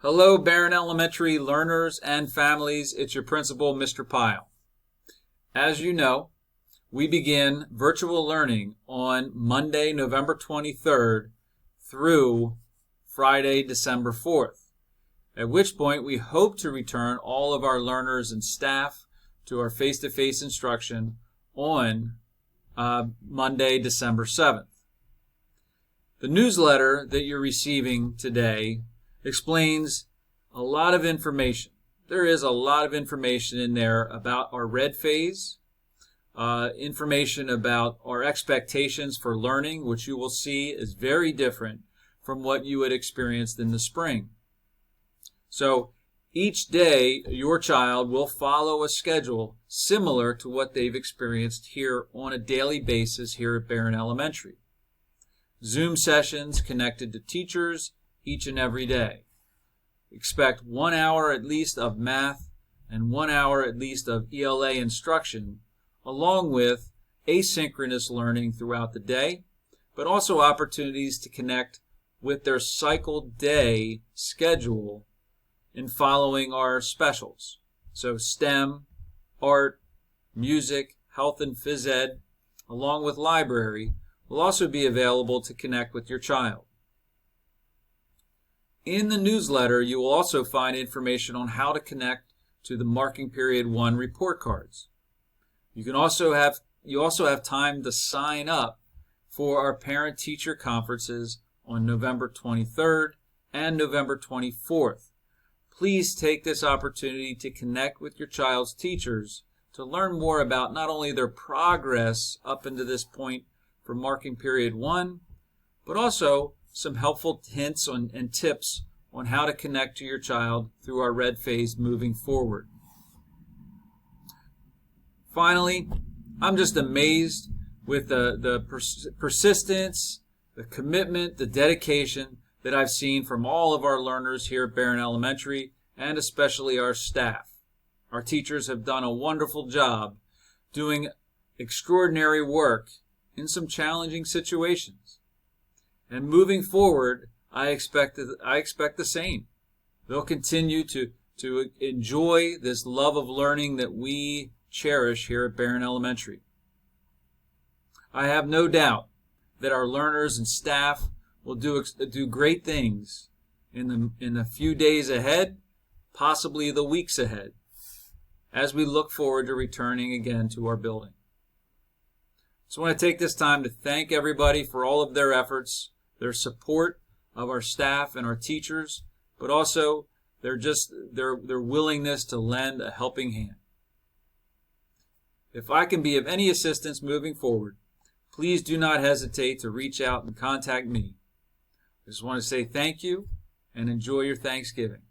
Hello, Barron Elementary learners and families. It's your principal, Mr. Pyle. As you know, we begin virtual learning on Monday, November 23rd through Friday, December 4th, at which point we hope to return all of our learners and staff to our face-to-face instruction on Monday, December 7th. The newsletter that you're receiving today explains a lot of information. There is a lot of information in there about our red phase, information about our expectations for learning, which you will see is very different from what you had experienced in the spring. So each day your child will follow a schedule similar to what they've experienced here on a daily basis here at Barron Elementary. Zoom sessions connected to teachers each and every day. Expect 1 hour at least of math and 1 hour at least of ELA instruction, along with asynchronous learning throughout the day, but also opportunities to connect with their cycle day schedule in following our specials. So STEM, art, music, health and phys ed, along with library, will also be available to connect with your child. In the newsletter, you will also find information on how to connect to the Marking Period 1 report cards. You also have time to sign up for our parent-teacher conferences on November 23rd and November 24th. Please take this opportunity to connect with your child's teachers to learn more about not only their progress up into this point for Marking Period 1, but also some helpful hints and tips on how to connect to your child through our red phase moving forward. Finally, I'm just amazed with the persistence, the commitment, the dedication that I've seen from all of our learners here at Barron Elementary, and especially our staff. Our teachers have done a wonderful job doing extraordinary work in some challenging situations. And moving forward, I expect the same. They'll continue to enjoy this love of learning that we cherish here at Barron Elementary. I have no doubt that our learners and staff will do great things in the few days ahead, possibly the weeks ahead, as we look forward to returning again to our building. So I want to take this time to thank everybody for all of their efforts, their support of our staff and our teachers, but also their willingness to lend a helping hand. If I can be of any assistance moving forward, please do not hesitate to reach out and contact me. I just want to say thank you and enjoy your Thanksgiving.